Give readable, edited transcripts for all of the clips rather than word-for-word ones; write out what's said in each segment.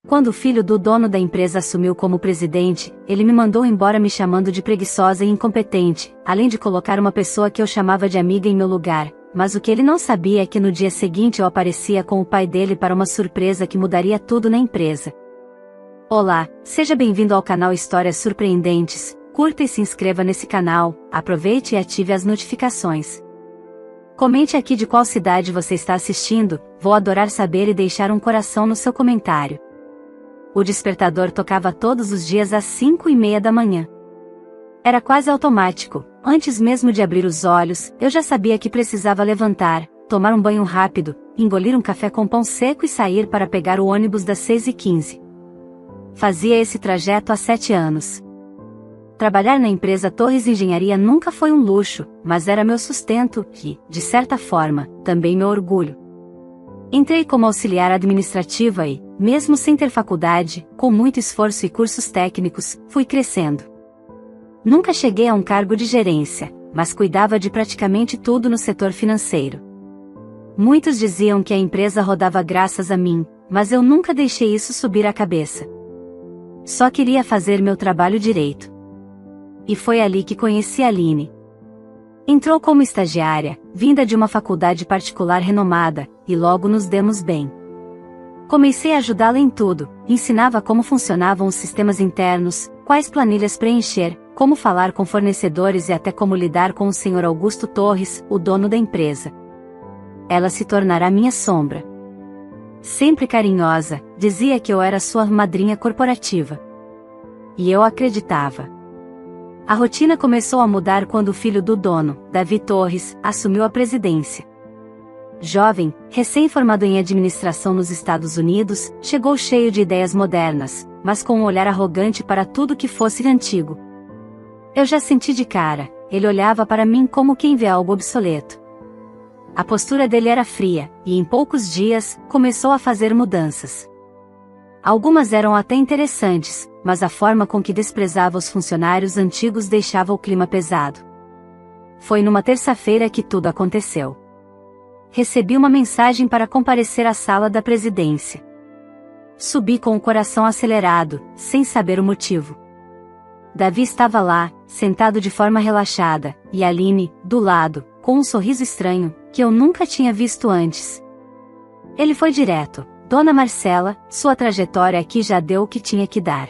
Quando o filho do dono da empresa assumiu como presidente, ele me mandou embora me chamando de preguiçosa e incompetente, além de colocar uma pessoa que eu chamava de amiga em meu lugar. Mas o que ele não sabia é que no dia seguinte eu aparecia com o pai dele para uma surpresa que mudaria tudo na empresa. Olá, seja bem-vindo ao canal Histórias Surpreendentes. Curta e se inscreva nesse canal, aproveite e ative as notificações. Comente aqui de qual cidade você está assistindo, vou adorar saber e deixar um coração no seu comentário. O despertador tocava todos os dias às 5:30 da manhã. Era quase automático, antes mesmo de abrir os olhos, eu já sabia que precisava levantar, tomar um banho rápido, engolir um café com pão seco e sair para pegar o ônibus das 6:15. Fazia esse trajeto há 7 anos. Trabalhar na empresa Torres Engenharia nunca foi um luxo, mas era meu sustento e, de certa forma, também meu orgulho. Entrei como auxiliar administrativa e, mesmo sem ter faculdade, com muito esforço e cursos técnicos, fui crescendo. Nunca cheguei a um cargo de gerência, mas cuidava de praticamente tudo no setor financeiro. Muitos diziam que a empresa rodava graças a mim, mas eu nunca deixei isso subir a cabeça. Só queria fazer meu trabalho direito. E foi ali que conheci a Aline. Entrou como estagiária, vinda de uma faculdade particular renomada, e logo nos demos bem. Comecei a ajudá-la em tudo, ensinava como funcionavam os sistemas internos, quais planilhas preencher, como falar com fornecedores e até como lidar com o Sr. Augusto Torres, o dono da empresa. Ela se tornará minha sombra. Sempre carinhosa, dizia que eu era sua madrinha corporativa. E eu acreditava. A rotina começou a mudar quando o filho do dono, Davi Torres, assumiu a presidência. Jovem, recém-formado em administração nos Estados Unidos, chegou cheio de ideias modernas, mas com um olhar arrogante para tudo que fosse antigo. Eu já senti de cara, ele olhava para mim como quem vê algo obsoleto. A postura dele era fria, e em poucos dias, começou a fazer mudanças. Algumas eram até interessantes, mas a forma com que desprezava os funcionários antigos deixava o clima pesado. Foi numa terça-feira que tudo aconteceu. Recebi uma mensagem para comparecer à sala da presidência. Subi com o coração acelerado, sem saber o motivo. Davi estava lá, sentado de forma relaxada, e Aline, do lado, com um sorriso estranho, que eu nunca tinha visto antes. Ele foi direto: Dona Marcela, sua trajetória aqui já deu o que tinha que dar.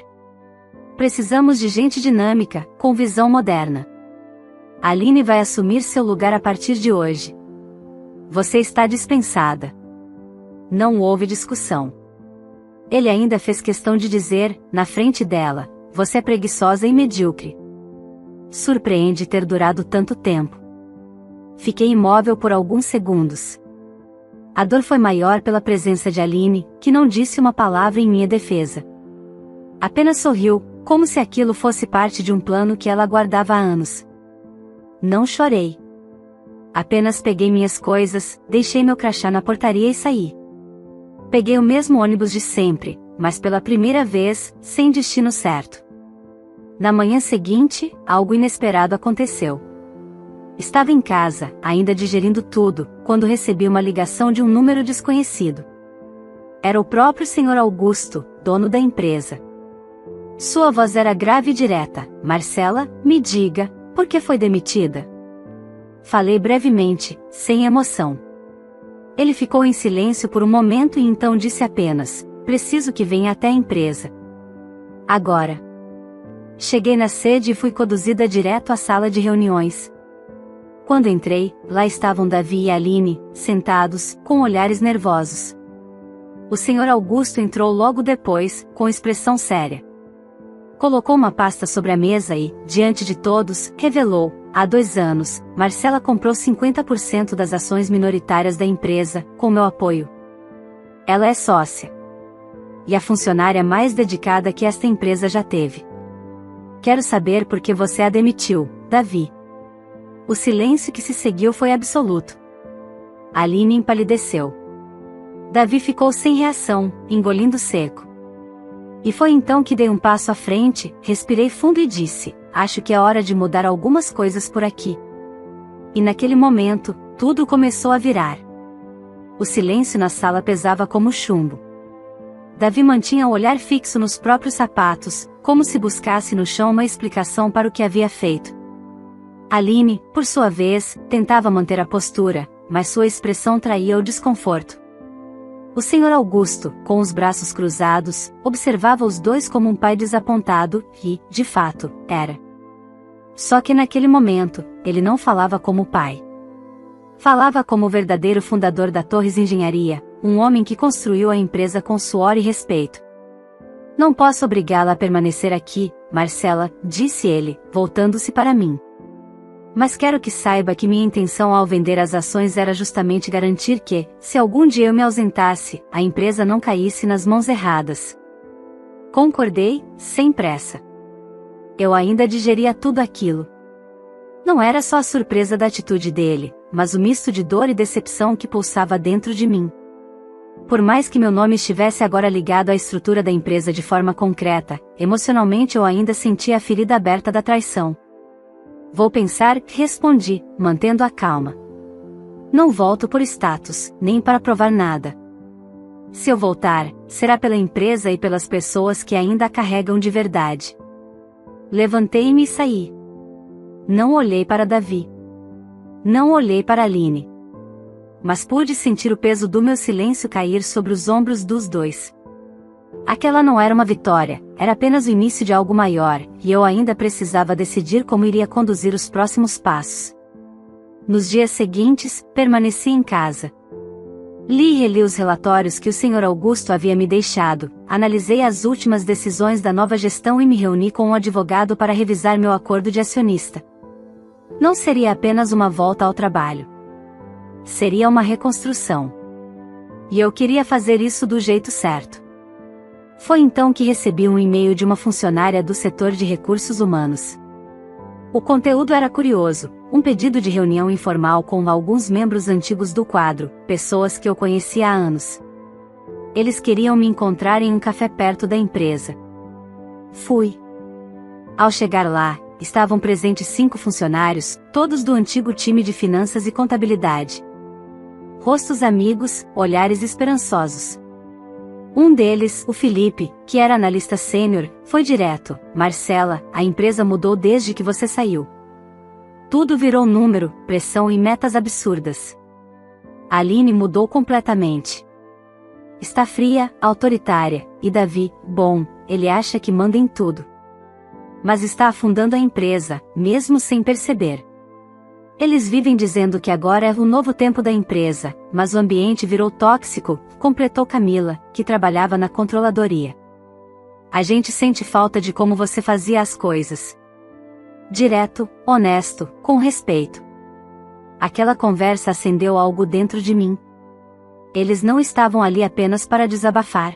Precisamos de gente dinâmica, com visão moderna. Aline vai assumir seu lugar a partir de hoje. Você está dispensada. Não houve discussão. Ele ainda fez questão de dizer, na frente dela: você é preguiçosa e medíocre. Surpreende ter durado tanto tempo. Fiquei imóvel por alguns segundos. A dor foi maior pela presença de Aline, que não disse uma palavra em minha defesa. Apenas sorriu, como se aquilo fosse parte de um plano que ela guardava há anos. Não chorei. Apenas peguei minhas coisas, deixei meu crachá na portaria e saí. Peguei o mesmo ônibus de sempre, mas pela primeira vez, sem destino certo. Na manhã seguinte, algo inesperado aconteceu. Estava em casa, ainda digerindo tudo, quando recebi uma ligação de um número desconhecido. Era o próprio Sr. Augusto, dono da empresa. Sua voz era grave e direta: Marcela, me diga, por que foi demitida? Falei brevemente, sem emoção. Ele ficou em silêncio por um momento e então disse apenas: preciso que venha até a empresa. Agora. Cheguei na sede e fui conduzida direto à sala de reuniões. Quando entrei, lá estavam Davi e Aline, sentados, com olhares nervosos. O Sr. Augusto entrou logo depois, com expressão séria. Colocou uma pasta sobre a mesa e, diante de todos, revelou: há 2 anos, Marcela comprou 50% das ações minoritárias da empresa, com meu apoio. Ela é sócia. E a funcionária mais dedicada que esta empresa já teve. Quero saber por que você a demitiu, Davi. O silêncio que se seguiu foi absoluto. Aline empalideceu. Davi ficou sem reação, engolindo seco. E foi então que dei um passo à frente, respirei fundo e disse: acho que é hora de mudar algumas coisas por aqui. E naquele momento, tudo começou a virar. O silêncio na sala pesava como chumbo. Davi mantinha o olhar fixo nos próprios sapatos, como se buscasse no chão uma explicação para o que havia feito. Aline, por sua vez, tentava manter a postura, mas sua expressão traía o desconforto. O Sr. Augusto, com os braços cruzados, observava os dois como um pai desapontado, e, de fato, era. Só que naquele momento, ele não falava como pai. Falava como o verdadeiro fundador da Torres Engenharia, um homem que construiu a empresa com suor e respeito. Não posso obrigá-la a permanecer aqui, Marcela, disse ele, voltando-se para mim. Mas quero que saiba que minha intenção ao vender as ações era justamente garantir que, se algum dia eu me ausentasse, a empresa não caísse nas mãos erradas. Concordei, sem pressa. Eu ainda digeria tudo aquilo. Não era só a surpresa da atitude dele, mas o misto de dor e decepção que pulsava dentro de mim. Por mais que meu nome estivesse agora ligado à estrutura da empresa de forma concreta, emocionalmente eu ainda sentia a ferida aberta da traição. Vou pensar, respondi, mantendo a calma. Não volto por status, nem para provar nada. Se eu voltar, será pela empresa e pelas pessoas que ainda a carregam de verdade. Levantei-me e saí. Não olhei para Davi. Não olhei para Aline. Mas pude sentir o peso do meu silêncio cair sobre os ombros dos dois. Aquela não era uma vitória, era apenas o início de algo maior, e eu ainda precisava decidir como iria conduzir os próximos passos. Nos dias seguintes, permaneci em casa. Li e reli os relatórios que o Sr. Augusto havia me deixado, analisei as últimas decisões da nova gestão e me reuni com um advogado para revisar meu acordo de acionista. Não seria apenas uma volta ao trabalho. Seria uma reconstrução. E eu queria fazer isso do jeito certo. Foi então que recebi um e-mail de uma funcionária do setor de recursos humanos. O conteúdo era curioso, um pedido de reunião informal com alguns membros antigos do quadro, pessoas que eu conhecia há anos. Eles queriam me encontrar em um café perto da empresa. Fui. Ao chegar lá, estavam presentes 5 funcionários, todos do antigo time de finanças e contabilidade. Rostos amigos, olhares esperançosos. Um deles, o Felipe, que era analista sênior, foi direto: Marcela, a empresa mudou desde que você saiu. Tudo virou número, pressão e metas absurdas. A Aline mudou completamente. Está fria, autoritária, e Davi, bom, ele acha que manda em tudo. Mas está afundando a empresa, mesmo sem perceber. Eles vivem dizendo que agora é o novo tempo da empresa, mas o ambiente virou tóxico, completou Camila, que trabalhava na controladoria. A gente sente falta de como você fazia as coisas. Direto, honesto, com respeito. Aquela conversa acendeu algo dentro de mim. Eles não estavam ali apenas para desabafar.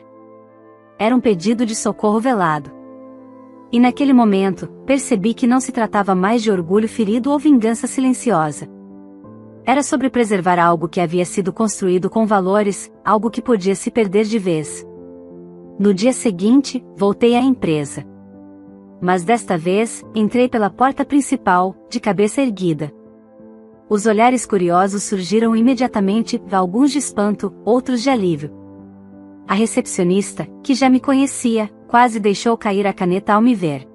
Era um pedido de socorro velado. E naquele momento, percebi que não se tratava mais de orgulho ferido ou vingança silenciosa. Era sobre preservar algo que havia sido construído com valores, algo que podia se perder de vez. No dia seguinte, voltei à empresa. Mas desta vez, entrei pela porta principal, de cabeça erguida. Os olhares curiosos surgiram imediatamente, alguns de espanto, outros de alívio. A recepcionista, que já me conhecia, quase deixou cair a caneta ao me ver.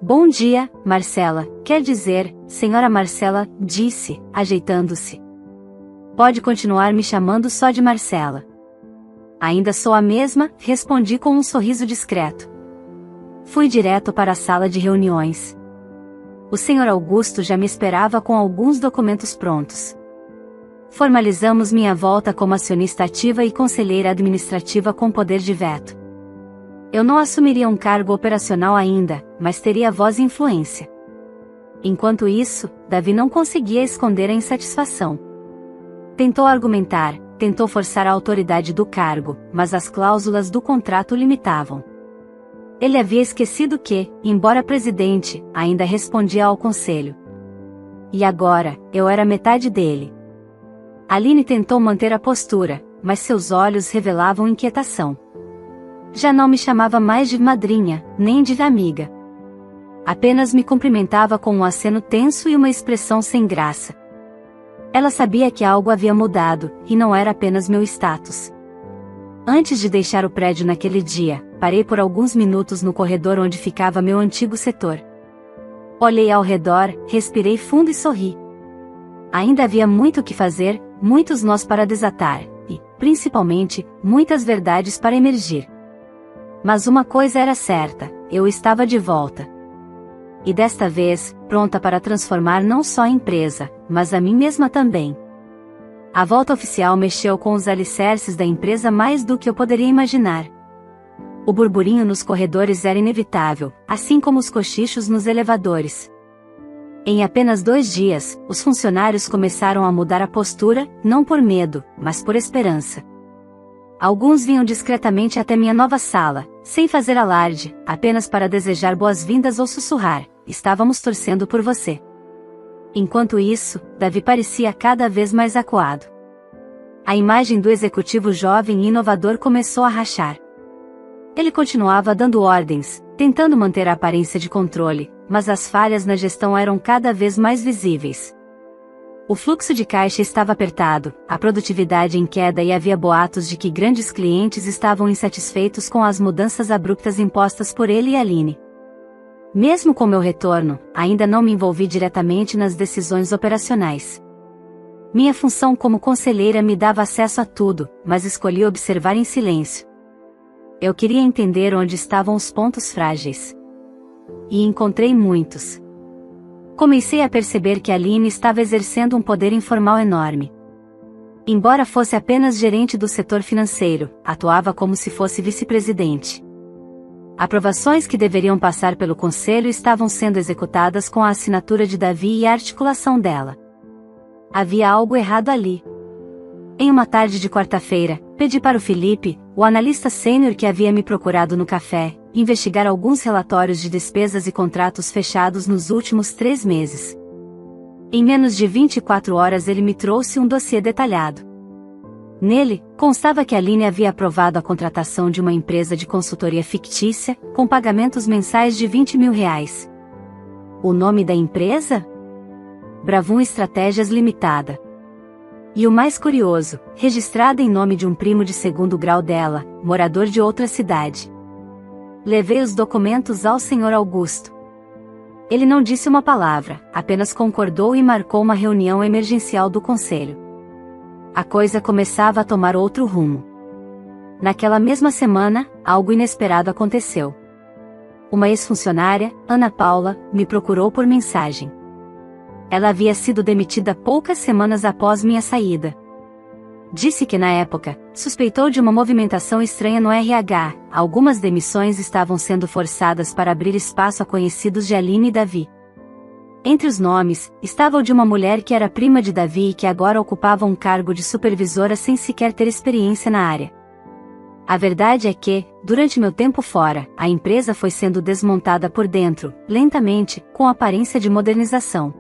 Bom dia, Marcela, quer dizer, senhora Marcela, disse, ajeitando-se. Pode continuar me chamando só de Marcela. Ainda sou a mesma, respondi com um sorriso discreto. Fui direto para a sala de reuniões. O Sr. Augusto já me esperava com alguns documentos prontos. Formalizamos minha volta como acionista ativa e conselheira administrativa com poder de veto. Eu não assumiria um cargo operacional ainda, mas teria voz e influência. Enquanto isso, Davi não conseguia esconder a insatisfação. Tentou argumentar, tentou forçar a autoridade do cargo, mas as cláusulas do contrato o limitavam. Ele havia esquecido que, embora presidente, ainda respondia ao conselho. E agora, eu era metade dele. Aline tentou manter a postura, mas seus olhos revelavam inquietação. Já não me chamava mais de madrinha, nem de amiga. Apenas me cumprimentava com um aceno tenso e uma expressão sem graça. Ela sabia que algo havia mudado, e não era apenas meu status. Antes de deixar o prédio naquele dia, parei por alguns minutos no corredor onde ficava meu antigo setor. Olhei ao redor, respirei fundo e sorri. Ainda havia muito o que fazer, muitos nós para desatar, e, principalmente, muitas verdades para emergir. Mas uma coisa era certa, eu estava de volta. E desta vez, pronta para transformar não só a empresa, mas a mim mesma também. A volta oficial mexeu com os alicerces da empresa mais do que eu poderia imaginar. O burburinho nos corredores era inevitável, assim como os cochichos nos elevadores. Em apenas 2 dias, os funcionários começaram a mudar a postura, não por medo, mas por esperança. Alguns vinham discretamente até minha nova sala, sem fazer alarde, apenas para desejar boas-vindas ou sussurrar: "Estávamos torcendo por você." Enquanto isso, Davi parecia cada vez mais acuado. A imagem do executivo jovem e inovador começou a rachar. Ele continuava dando ordens, tentando manter a aparência de controle, mas as falhas na gestão eram cada vez mais visíveis. O fluxo de caixa estava apertado, a produtividade em queda e havia boatos de que grandes clientes estavam insatisfeitos com as mudanças abruptas impostas por ele e Aline. Mesmo com meu retorno, ainda não me envolvi diretamente nas decisões operacionais. Minha função como conselheira me dava acesso a tudo, mas escolhi observar em silêncio. Eu queria entender onde estavam os pontos frágeis. E encontrei muitos. Comecei a perceber que Aline estava exercendo um poder informal enorme. Embora fosse apenas gerente do setor financeiro, atuava como se fosse vice-presidente. Aprovações que deveriam passar pelo conselho estavam sendo executadas com a assinatura de Davi e a articulação dela. Havia algo errado ali. Em uma tarde de quarta-feira, pedi para o Felipe, o analista sênior que havia me procurado no café, investigar alguns relatórios de despesas e contratos fechados nos últimos 3 meses. Em menos de 24 horas ele me trouxe um dossiê detalhado. Nele, constava que a Aline havia aprovado a contratação de uma empresa de consultoria fictícia, com pagamentos mensais de R$20 mil. O nome da empresa? Bravum Estratégias Limitada. E o mais curioso, registrada em nome de um primo de 2º grau dela, morador de outra cidade. Levei os documentos ao Sr. Augusto. Ele não disse uma palavra, apenas concordou e marcou uma reunião emergencial do conselho. A coisa começava a tomar outro rumo. Naquela mesma semana, algo inesperado aconteceu. Uma ex-funcionária, Ana Paula, me procurou por mensagem. Ela havia sido demitida poucas semanas após minha saída. Disse que na época, suspeitou de uma movimentação estranha no RH, algumas demissões estavam sendo forçadas para abrir espaço a conhecidos de Aline e Davi. Entre os nomes, estava o de uma mulher que era prima de Davi e que agora ocupava um cargo de supervisora sem sequer ter experiência na área. A verdade é que, durante meu tempo fora, a empresa foi sendo desmontada por dentro, lentamente, com aparência de modernização.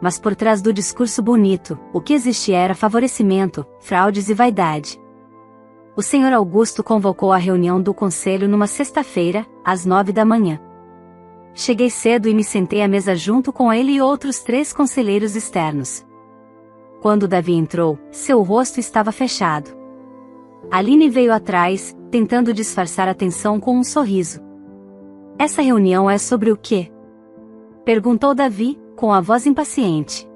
Mas por trás do discurso bonito, o que existia era favorecimento, fraudes e vaidade. O Sr. Augusto convocou a reunião do conselho numa sexta-feira, às 9 da manhã. Cheguei cedo e me sentei à mesa junto com ele e outros 3 conselheiros externos. Quando Davi entrou, seu rosto estava fechado. Aline veio atrás, tentando disfarçar a tensão com um sorriso. "Essa reunião é sobre o quê?" perguntou Davi, com a voz impaciente.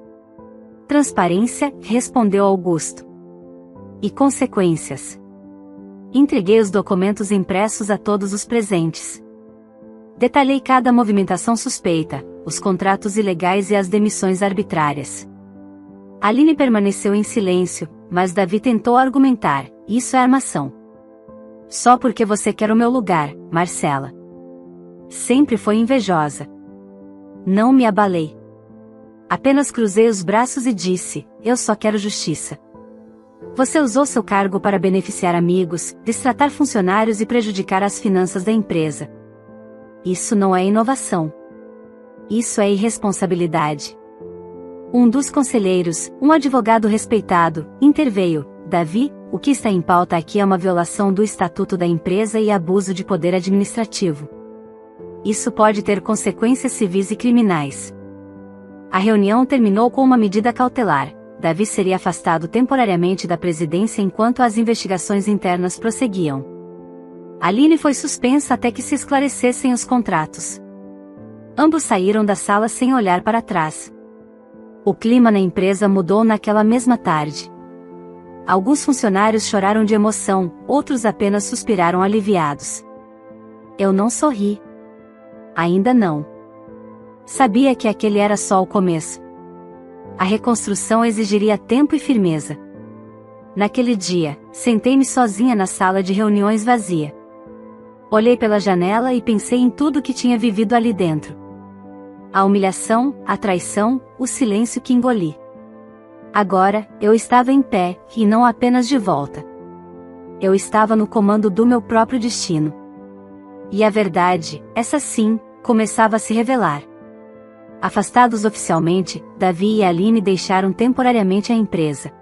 "Transparência", respondeu Augusto. "E consequências." Entreguei os documentos impressos a todos os presentes. Detalhei cada movimentação suspeita, os contratos ilegais e as demissões arbitrárias. Aline permaneceu em silêncio, mas Davi tentou argumentar: "Isso é armação. Só porque você quer o meu lugar, Marcela." Sempre foi invejosa. Não me abalei. Apenas cruzei os braços e disse: "Eu só quero justiça." Você usou seu cargo para beneficiar amigos, destratar funcionários e prejudicar as finanças da empresa. Isso não é inovação. Isso é irresponsabilidade. Um dos conselheiros, um advogado respeitado, interveio: "Davi, o que está em pauta aqui é uma violação do estatuto da empresa e abuso de poder administrativo. Isso pode ter consequências civis e criminais." A reunião terminou com uma medida cautelar. Davi seria afastado temporariamente da presidência enquanto as investigações internas prosseguiam. Aline foi suspensa até que se esclarecessem os contratos. Ambos saíram da sala sem olhar para trás. O clima na empresa mudou naquela mesma tarde. Alguns funcionários choraram de emoção, outros apenas suspiraram aliviados. Eu não sorri. Ainda não. Sabia que aquele era só o começo. A reconstrução exigiria tempo e firmeza. Naquele dia, sentei-me sozinha na sala de reuniões vazia. Olhei pela janela e pensei em tudo que tinha vivido ali dentro. A humilhação, a traição, o silêncio que engoli. Agora, eu estava em pé, e não apenas de volta. Eu estava no comando do meu próprio destino. E a verdade, essa sim, começava a se revelar. Afastados oficialmente, Davi e Aline deixaram temporariamente a empresa.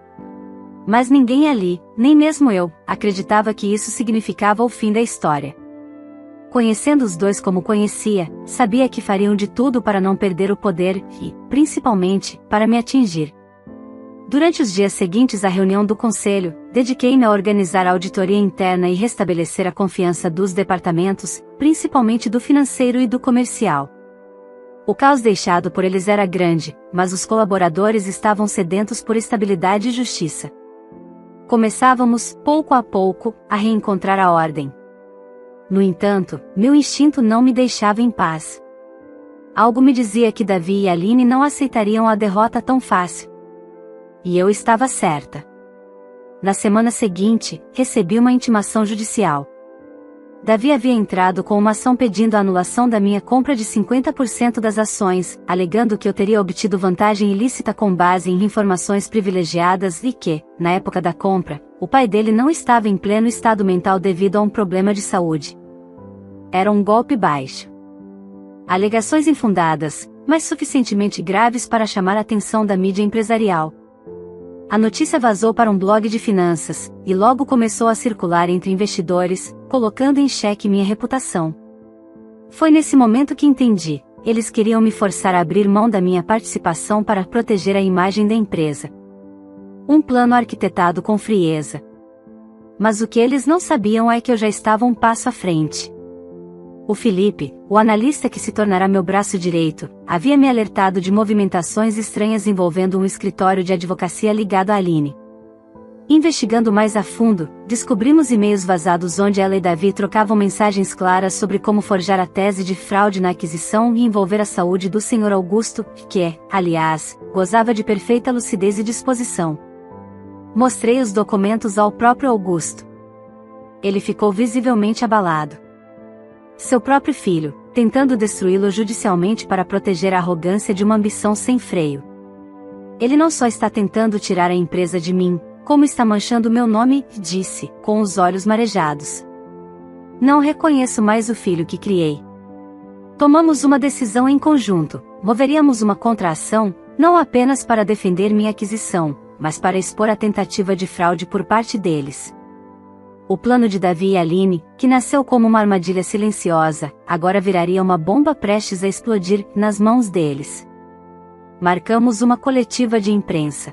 Mas ninguém ali, nem mesmo eu, acreditava que isso significava o fim da história. Conhecendo os dois como conhecia, sabia que fariam de tudo para não perder o poder e, principalmente, para me atingir. Durante os dias seguintes à reunião do conselho, dediquei-me a organizar a auditoria interna e restabelecer a confiança dos departamentos, principalmente do financeiro e do comercial. O caos deixado por eles era grande, mas os colaboradores estavam sedentos por estabilidade e justiça. Começávamos, pouco a pouco, a reencontrar a ordem. No entanto, meu instinto não me deixava em paz. Algo me dizia que Davi e Aline não aceitariam a derrota tão fácil. E eu estava certa. Na semana seguinte, recebi uma intimação judicial. Davi havia entrado com uma ação pedindo a anulação da minha compra de 50% das ações, alegando que eu teria obtido vantagem ilícita com base em informações privilegiadas e que, na época da compra, o pai dele não estava em pleno estado mental devido a um problema de saúde. Era um golpe baixo. Alegações infundadas, mas suficientemente graves para chamar a atenção da mídia empresarial. A notícia vazou para um blog de finanças, e logo começou a circular entre investidores, colocando em xeque minha reputação. Foi nesse momento que entendi, eles queriam me forçar a abrir mão da minha participação para proteger a imagem da empresa. Um plano arquitetado com frieza. Mas o que eles não sabiam é que eu já estava um passo à frente. O Felipe, o analista que se tornará meu braço direito, havia me alertado de movimentações estranhas envolvendo um escritório de advocacia ligado à Aline. Investigando mais a fundo, descobrimos e-mails vazados onde ela e Davi trocavam mensagens claras sobre como forjar a tese de fraude na aquisição e envolver a saúde do Sr. Augusto, que, aliás, gozava de perfeita lucidez e disposição. Mostrei os documentos ao próprio Augusto. Ele ficou visivelmente abalado. Seu próprio filho, tentando destruí-lo judicialmente para proteger a arrogância de uma ambição sem freio. Ele não só está tentando tirar a empresa de mim, como está manchando meu nome, disse, com os olhos marejados. Não reconheço mais o filho que criei. Tomamos uma decisão em conjunto, moveríamos uma contra-ação, não apenas para defender minha aquisição, mas para expor a tentativa de fraude por parte deles. O plano de Davi e Aline, que nasceu como uma armadilha silenciosa, agora viraria uma bomba prestes a explodir nas mãos deles. Marcamos uma coletiva de imprensa.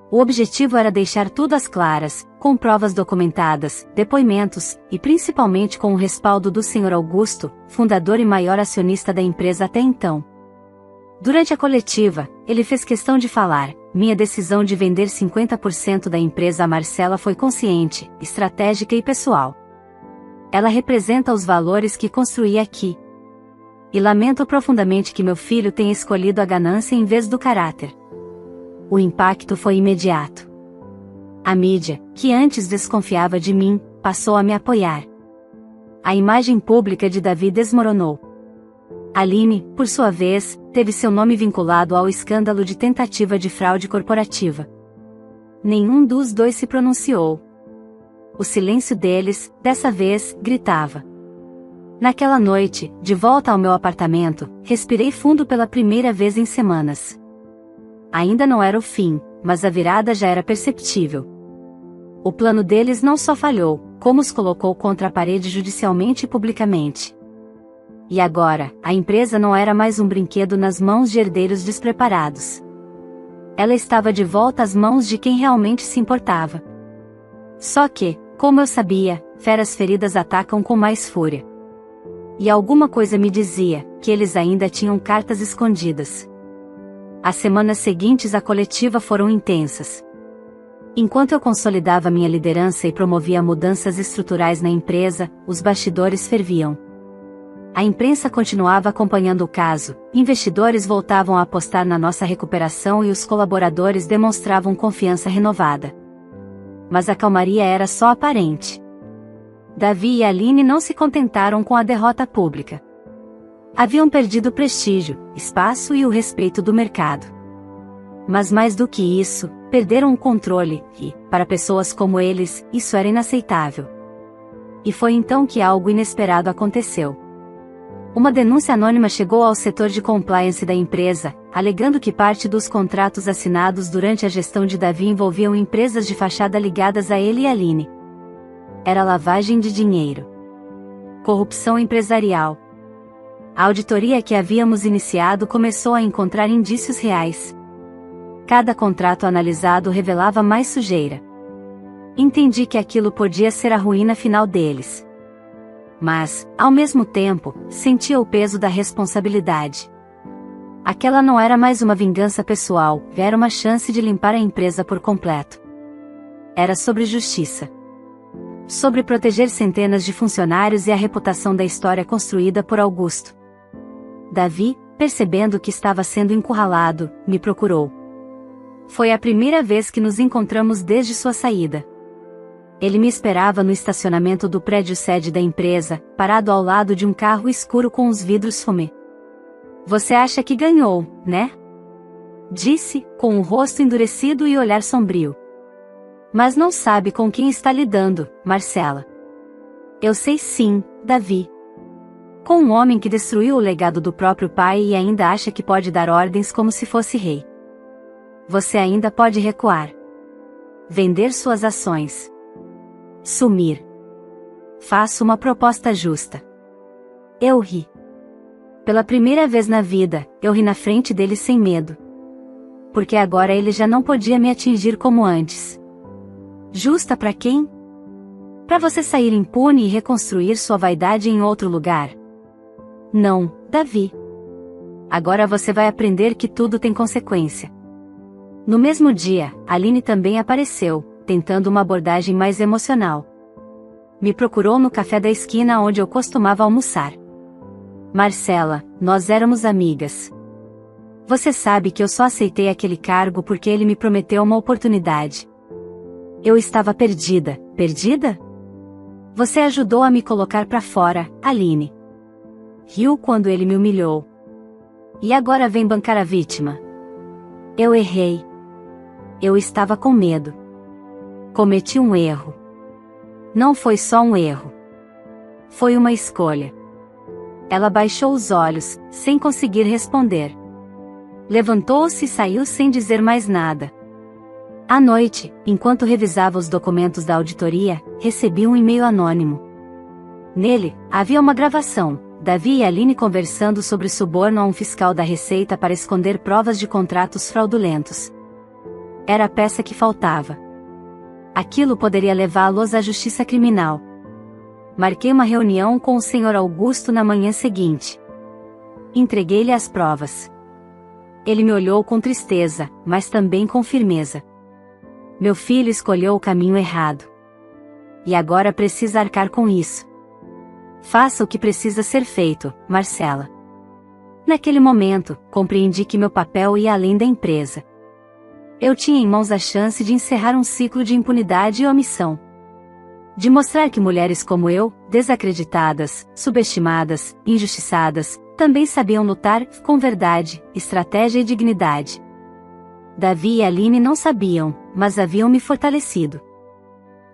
O objetivo era deixar tudo às claras, com provas documentadas, depoimentos, e principalmente com o respaldo do Sr. Augusto, fundador e maior acionista da empresa até então. Durante a coletiva, ele fez questão de falar: minha decisão de vender 50% da empresa a Marcela foi consciente, estratégica e pessoal. Ela representa os valores que construí aqui. E lamento profundamente que meu filho tenha escolhido a ganância em vez do caráter. O impacto foi imediato. A mídia, que antes desconfiava de mim, passou a me apoiar. A imagem pública de Davi desmoronou. Aline, por sua vez, teve seu nome vinculado ao escândalo de tentativa de fraude corporativa. Nenhum dos dois se pronunciou. O silêncio deles, dessa vez, gritava. Naquela noite, de volta ao meu apartamento, respirei fundo pela primeira vez em semanas. Ainda não era o fim, mas a virada já era perceptível. O plano deles não só falhou, como os colocou contra a parede judicialmente e publicamente. E agora, a empresa não era mais um brinquedo nas mãos de herdeiros despreparados. Ela estava de volta às mãos de quem realmente se importava. Só que, como eu sabia, feras feridas atacam com mais fúria. E alguma coisa me dizia que eles ainda tinham cartas escondidas. As semanas seguintes à coletiva foram intensas. Enquanto eu consolidava minha liderança e promovia mudanças estruturais na empresa, os bastidores ferviam. A imprensa continuava acompanhando o caso, investidores voltavam a apostar na nossa recuperação e os colaboradores demonstravam confiança renovada. Mas a calmaria era só aparente. Davi e Aline não se contentaram com a derrota pública. Haviam perdido o prestígio, espaço e o respeito do mercado. Mas mais do que isso, perderam o controle, e, para pessoas como eles, isso era inaceitável. E foi então que algo inesperado aconteceu. Uma denúncia anônima chegou ao setor de compliance da empresa, alegando que parte dos contratos assinados durante a gestão de Davi envolviam empresas de fachada ligadas a ele e Aline. Era lavagem de dinheiro. Corrupção empresarial. A auditoria que havíamos iniciado começou a encontrar indícios reais. Cada contrato analisado revelava mais sujeira. Entendi que aquilo podia ser a ruína final deles. Mas, ao mesmo tempo, sentia o peso da responsabilidade. Aquela não era mais uma vingança pessoal, era uma chance de limpar a empresa por completo. Era sobre justiça. Sobre proteger centenas de funcionários e a reputação da história construída por Augusto. Davi, percebendo que estava sendo encurralado, me procurou. Foi a primeira vez que nos encontramos desde sua saída. Ele me esperava no estacionamento do prédio sede da empresa, parado ao lado de um carro escuro com os vidros fumê. Você acha que ganhou, né? Disse, com o rosto endurecido e olhar sombrio. Mas não sabe com quem está lidando, Marcela. Eu sei sim, Davi. Com um homem que destruiu o legado do próprio pai e ainda acha que pode dar ordens como se fosse rei. Você ainda pode recuar. Vender suas ações. Sumir. Faço uma proposta justa. Eu ri. Pela primeira vez na vida, eu ri na frente dele sem medo. Porque agora ele já não podia me atingir como antes. Justa para quem? Para você sair impune e reconstruir sua vaidade em outro lugar? Não, Davi. Agora você vai aprender que tudo tem consequência. No mesmo dia, Aline também apareceu, tentando uma abordagem mais emocional. Me procurou no café da esquina onde eu costumava almoçar. Marcela, nós éramos amigas. Você sabe que eu só aceitei aquele cargo porque ele me prometeu uma oportunidade. Eu estava perdida. Perdida? Você ajudou a me colocar pra fora, Aline. Riu quando ele me humilhou. E agora vem bancar a vítima. Eu errei. Eu estava com medo. Cometi um erro. Não foi só um erro. Foi uma escolha. Ela baixou os olhos, sem conseguir responder. Levantou-se e saiu sem dizer mais nada. À noite, enquanto revisava os documentos da auditoria, recebi um e-mail anônimo. Nele, havia uma gravação, Davi e Aline conversando sobre suborno a um fiscal da Receita para esconder provas de contratos fraudulentos. Era a peça que faltava. Aquilo poderia levá-los à justiça criminal. Marquei uma reunião com o Sr. Augusto na manhã seguinte. Entreguei-lhe as provas. Ele me olhou com tristeza, mas também com firmeza. Meu filho escolheu o caminho errado. E agora precisa arcar com isso. Faça o que precisa ser feito, Marcela. Naquele momento, compreendi que meu papel ia além da empresa. Eu tinha em mãos a chance de encerrar um ciclo de impunidade e omissão. De mostrar que mulheres como eu, desacreditadas, subestimadas, injustiçadas, também sabiam lutar com verdade, estratégia e dignidade. Davi e Aline não sabiam, mas haviam me fortalecido.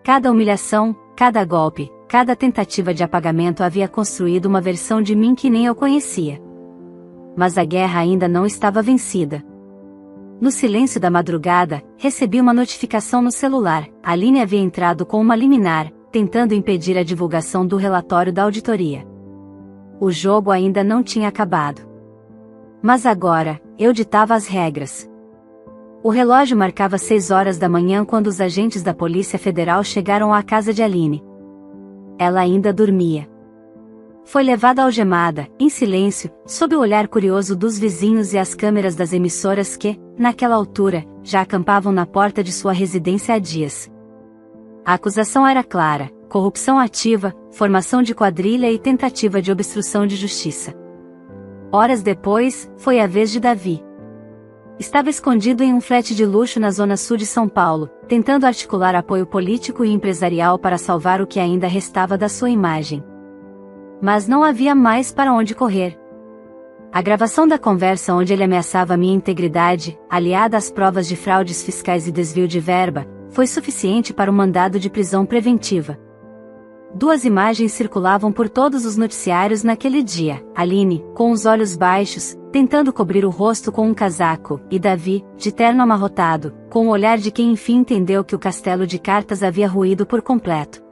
Cada humilhação, cada golpe, cada tentativa de apagamento havia construído uma versão de mim que nem eu conhecia. Mas a guerra ainda não estava vencida. No silêncio da madrugada, recebi uma notificação no celular. Aline havia entrado com uma liminar, tentando impedir a divulgação do relatório da auditoria. O jogo ainda não tinha acabado. Mas agora, eu ditava as regras. O relógio marcava 6 horas da manhã quando os agentes da Polícia Federal chegaram à casa de Aline. Ela ainda dormia. Foi levada algemada, em silêncio, sob o olhar curioso dos vizinhos e as câmeras das emissoras que, naquela altura, já acampavam na porta de sua residência há dias. A acusação era clara: corrupção ativa, formação de quadrilha e tentativa de obstrução de justiça. Horas depois, foi a vez de Davi. Estava escondido em um flat de luxo na zona sul de São Paulo, tentando articular apoio político e empresarial para salvar o que ainda restava da sua imagem. Mas não havia mais para onde correr. A gravação da conversa onde ele ameaçava minha integridade, aliada às provas de fraudes fiscais e desvio de verba, foi suficiente para o mandado de prisão preventiva. 2 imagens circulavam por todos os noticiários naquele dia: Aline, com os olhos baixos, tentando cobrir o rosto com um casaco, e Davi, de terno amarrotado, com o olhar de quem enfim entendeu que o castelo de cartas havia ruído por completo.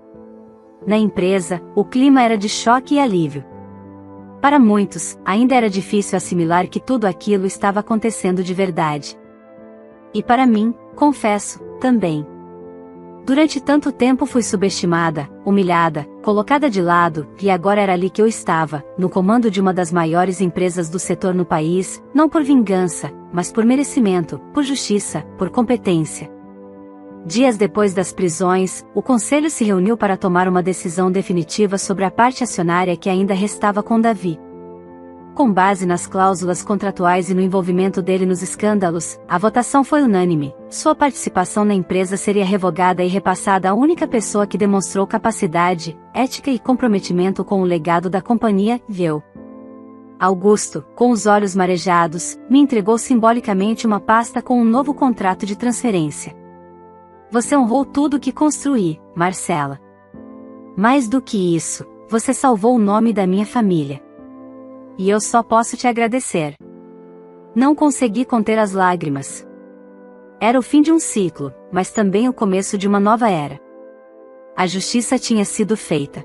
Na empresa, o clima era de choque e alívio. Para muitos, ainda era difícil assimilar que tudo aquilo estava acontecendo de verdade. E para mim, confesso, também. Durante tanto tempo fui subestimada, humilhada, colocada de lado, e agora era ali que eu estava, no comando de uma das maiores empresas do setor no país, não por vingança, mas por merecimento, por justiça, por competência. Dias depois das prisões, o conselho se reuniu para tomar uma decisão definitiva sobre a parte acionária que ainda restava com Davi. Com base nas cláusulas contratuais e no envolvimento dele nos escândalos, a votação foi unânime: sua participação na empresa seria revogada e repassada à única pessoa que demonstrou capacidade, ética e comprometimento com o legado da companhia, eu. Augusto, com os olhos marejados, me entregou simbolicamente uma pasta com um novo contrato de transferência. Você honrou tudo que construí, Marcela. Mais do que isso, você salvou o nome da minha família. E eu só posso te agradecer. Não consegui conter as lágrimas. Era o fim de um ciclo, mas também o começo de uma nova era. A justiça tinha sido feita.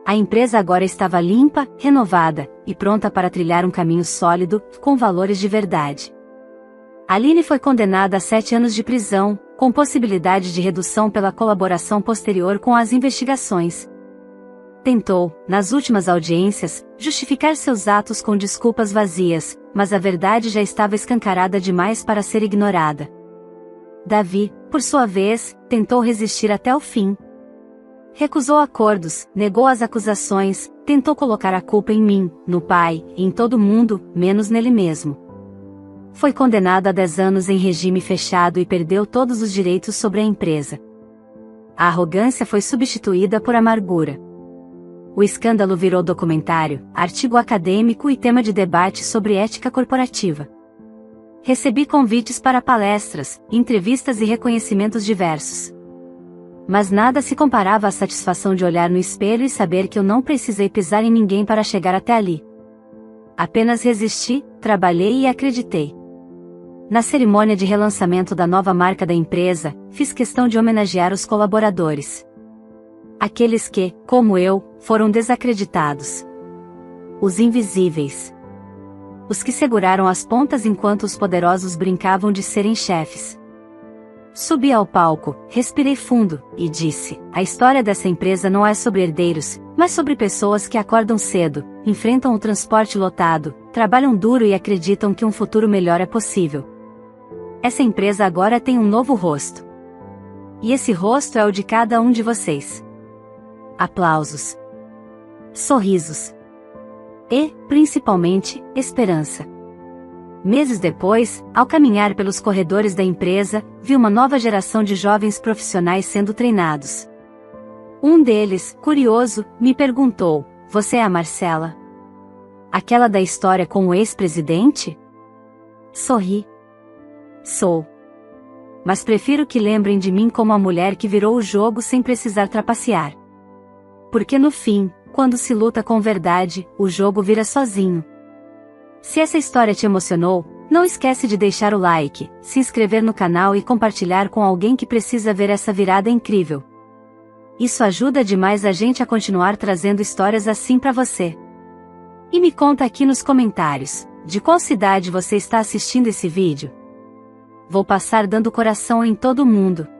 A empresa agora estava limpa, renovada, e pronta para trilhar um caminho sólido, com valores de verdade. Aline foi condenada a 7 anos de prisão, com possibilidade de redução pela colaboração posterior com as investigações. Tentou, nas últimas audiências, justificar seus atos com desculpas vazias, mas a verdade já estava escancarada demais para ser ignorada. Davi, por sua vez, tentou resistir até o fim. Recusou acordos, negou as acusações, tentou colocar a culpa em mim, no pai, e em todo mundo, menos nele mesmo. Foi condenado a 10 anos em regime fechado e perdeu todos os direitos sobre a empresa. A arrogância foi substituída por amargura. O escândalo virou documentário, artigo acadêmico e tema de debate sobre ética corporativa. Recebi convites para palestras, entrevistas e reconhecimentos diversos. Mas nada se comparava à satisfação de olhar no espelho e saber que eu não precisei pisar em ninguém para chegar até ali. Apenas resisti, trabalhei e acreditei. Na cerimônia de relançamento da nova marca da empresa, fiz questão de homenagear os colaboradores. Aqueles que, como eu, foram desacreditados. Os invisíveis. Os que seguraram as pontas enquanto os poderosos brincavam de serem chefes. Subi ao palco, respirei fundo, e disse: a história dessa empresa não é sobre herdeiros, mas sobre pessoas que acordam cedo, enfrentam o transporte lotado, trabalham duro e acreditam que um futuro melhor é possível. Essa empresa agora tem um novo rosto. E esse rosto é o de cada um de vocês. Aplausos. Sorrisos. E, principalmente, esperança. Meses depois, ao caminhar pelos corredores da empresa, vi uma nova geração de jovens profissionais sendo treinados. Um deles, curioso, me perguntou: você é a Marcela? Aquela da história com o ex-presidente? Sorri. Sou. Mas prefiro que lembrem de mim como a mulher que virou o jogo sem precisar trapacear. Porque no fim, quando se luta com verdade, o jogo vira sozinho. Se essa história te emocionou, não esquece de deixar o like, se inscrever no canal e compartilhar com alguém que precisa ver essa virada incrível. Isso ajuda demais a gente a continuar trazendo histórias assim pra você. E me conta aqui nos comentários, de qual cidade você está assistindo esse vídeo? vou passar dando coração em todo mundo.